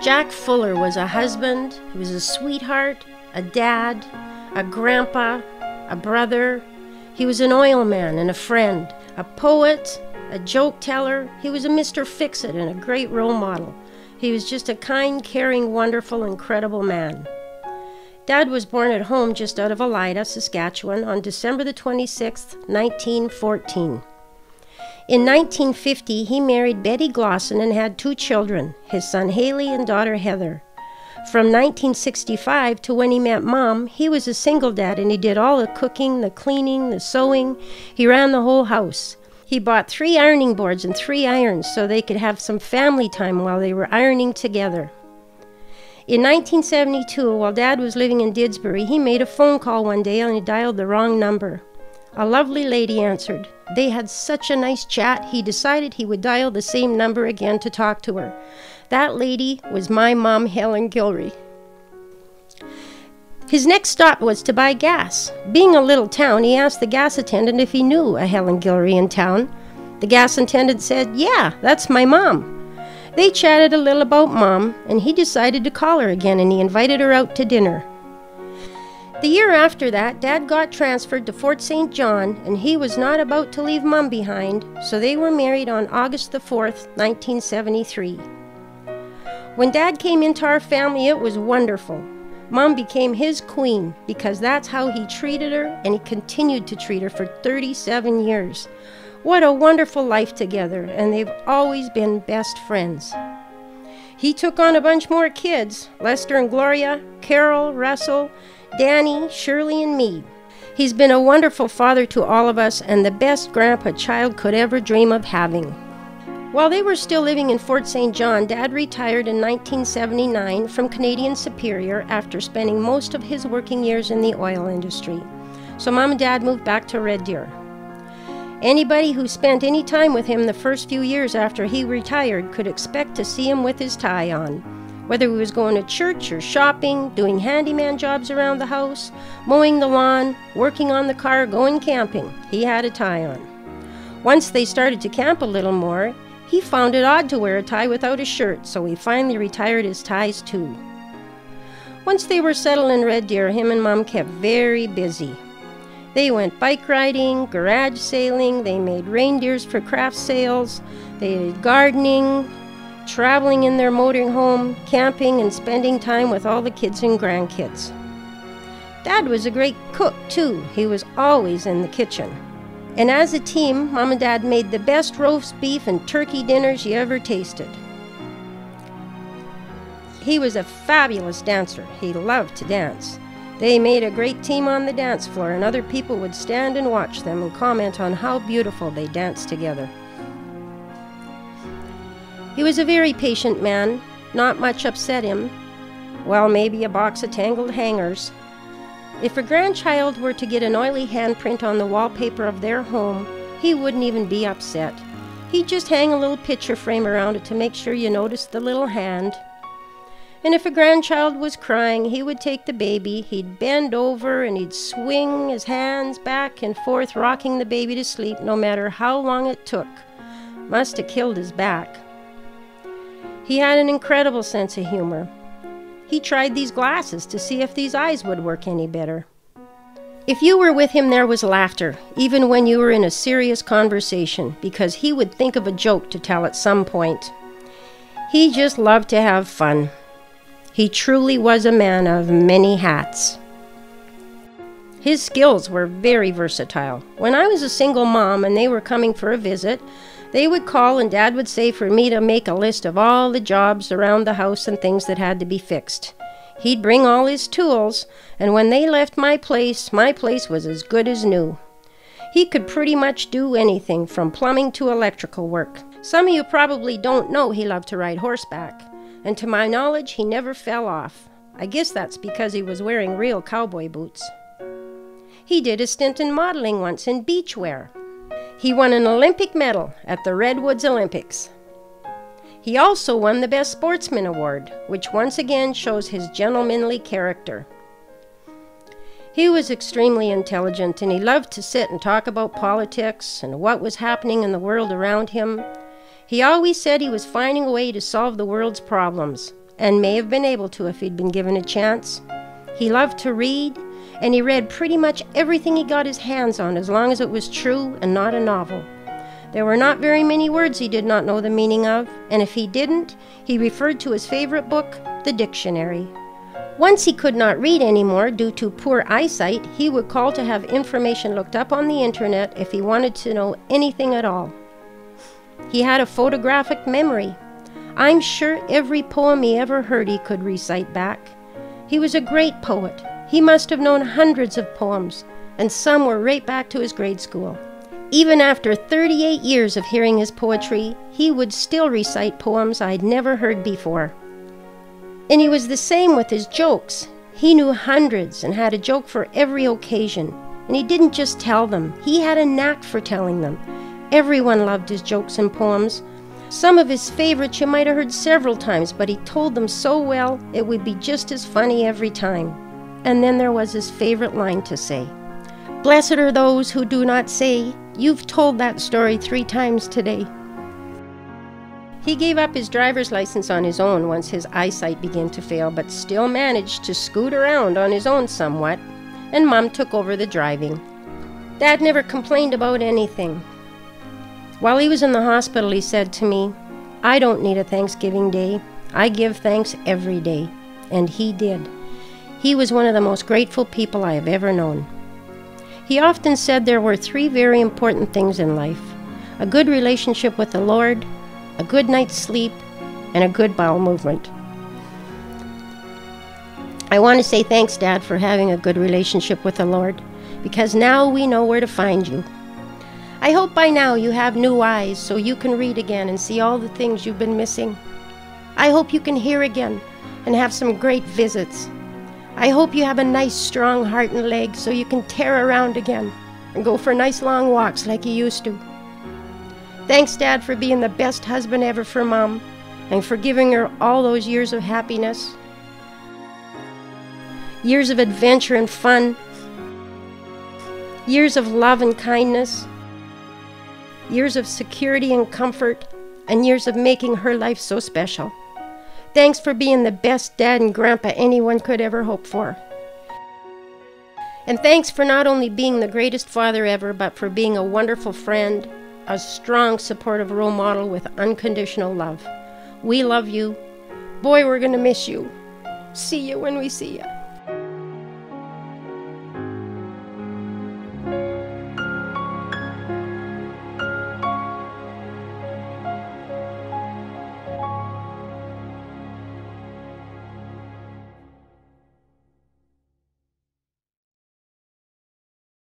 Jack Fuller was a husband, he was a sweetheart, a dad, a grandpa, a brother. He was an oil man and a friend, a poet, a joke teller. He was a Mr. Fix-It and a great role model. He was just a kind, caring, wonderful, incredible man. Dad was born at home just out of Elida, Saskatchewan on December the 26th, 1914. In 1950, he married Betty Glosson and had 2 children, his son Haley and daughter Heather. From 1965 to when he met Mom, he was a single dad and he did all the cooking, the cleaning, the sewing. He ran the whole house. He bought 3 ironing boards and 3 irons so they could have some family time while they were ironing together. In 1972, while Dad was living in Didsbury, he made a phone call one day and he dialed the wrong number. A lovely lady answered. They had such a nice chat, he decided he would dial the same number again to talk to her. That lady was my mom, Helen Gilry. His next stop was to buy gas. Being a little town, he asked the gas attendant if he knew a Helen Gilry in town. The gas attendant said, "Yeah, that's my mom." They chatted a little about Mom, and he decided to call her again, and he invited her out to dinner. The year after that, Dad got transferred to Fort St. John, and he was not about to leave Mom behind, so they were married on August the 4th, 1973. When Dad came into our family, it was wonderful. Mom became his queen because that's how he treated her, and he continued to treat her for 37 years. What a wonderful life together, and they've always been best friends. He took on a bunch more kids, Lester and Gloria, Carol, Russell, Danny, Shirley, and me. He's been a wonderful father to all of us and the best grandpa a child could ever dream of having. While they were still living in Fort St. John, Dad retired in 1979 from Canadian Superior after spending most of his working years in the oil industry. So Mom and Dad moved back to Red Deer. Anybody who spent any time with him the first few years after he retired could expect to see him with his tie on. Whether he was going to church or shopping, doing handyman jobs around the house, mowing the lawn, working on the car, going camping, he had a tie on. Once they started to camp a little more, he found it odd to wear a tie without a shirt, so he finally retired his ties too. Once they were settled in Red Deer, him and Mom kept very busy. They went bike riding, garage sailing, they made reindeers for craft sales, they did gardening, traveling in their motorhome, camping, and spending time with all the kids and grandkids. Dad was a great cook, too. He was always in the kitchen. And as a team, Mom and Dad made the best roast beef and turkey dinners you ever tasted. He was a fabulous dancer. He loved to dance. They made a great team on the dance floor, and other people would stand and watch them and comment on how beautiful they danced together. He was a very patient man. Not much upset him. Well, maybe a box of tangled hangers. If a grandchild were to get an oily handprint on the wallpaper of their home, he wouldn't even be upset. He'd just hang a little picture frame around it to make sure you noticed the little hand. And if a grandchild was crying, he would take the baby, he'd bend over and he'd swing his hands back and forth, rocking the baby to sleep no matter how long it took. Must have killed his back. He had an incredible sense of humor. He tried these glasses to see if these eyes would work any better. If you were with him, there was laughter, even when you were in a serious conversation, because he would think of a joke to tell at some point. He just loved to have fun. He truly was a man of many hats. His skills were very versatile. When I was a single mom and they were coming for a visit, they would call and Dad would say for me to make a list of all the jobs around the house and things that had to be fixed. He'd bring all his tools, and when they left my place was as good as new. He could pretty much do anything from plumbing to electrical work. Some of you probably don't know he loved to ride horseback, and to my knowledge, he never fell off. I guess that's because he was wearing real cowboy boots. He did a stint in modeling once in beachwear. He won an Olympic medal at the Redwoods Olympics. He also won the Best Sportsman Award, which once again shows his gentlemanly character. He was extremely intelligent, and he loved to sit and talk about politics and what was happening in the world around him. He always said he was finding a way to solve the world's problems. and may have been able to if he'd been given a chance. He loved to read, and he read pretty much everything he got his hands on as long as it was true and not a novel. There were not very many words he did not know the meaning of, and if he didn't, he referred to his favorite book, the dictionary. Once he could not read anymore due to poor eyesight, he would call to have information looked up on the internet if he wanted to know anything at all. He had a photographic memory. I'm sure every poem he ever heard he could recite back. He was a great poet. He must have known hundreds of poems, and some were right back to his grade school. Even after 38 years of hearing his poetry, he would still recite poems I'd never heard before. And he was the same with his jokes. He knew hundreds and had a joke for every occasion. And he didn't just tell them, he had a knack for telling them. Everyone loved his jokes and poems. Some of his favorites you might have heard several times, but he told them so well it would be just as funny every time. And then there was his favorite line to say. Blessed are those who do not say, you've told that story 3 times today. He gave up his driver's license on his own once his eyesight began to fail, but still managed to scoot around on his own somewhat, and Mom took over the driving. Dad never complained about anything. While he was in the hospital, he said to me, I don't need a Thanksgiving Day. I give thanks every day. And he did. He was one of the most grateful people I have ever known. He often said there were 3 very important things in life: a good relationship with the Lord, a good night's sleep, and a good bowel movement. I want to say thanks, Dad, for having a good relationship with the Lord, because now we know where to find you. I hope by now you have new eyes so you can read again and see all the things you've been missing. I hope you can hear again and have some great visits. I hope you have a nice strong heart and legs so you can tear around again and go for nice long walks like you used to. Thanks, Dad, for being the best husband ever for Mom and for giving her all those years of happiness. Years of adventure and fun. Years of love and kindness. Years of security and comfort. And years of making her life so special. Thanks for being the best dad and grandpa anyone could ever hope for. And thanks for not only being the greatest father ever, but for being a wonderful friend, a strong, supportive role model with unconditional love. We love you. Boy, we're going to miss you. See you when we see you.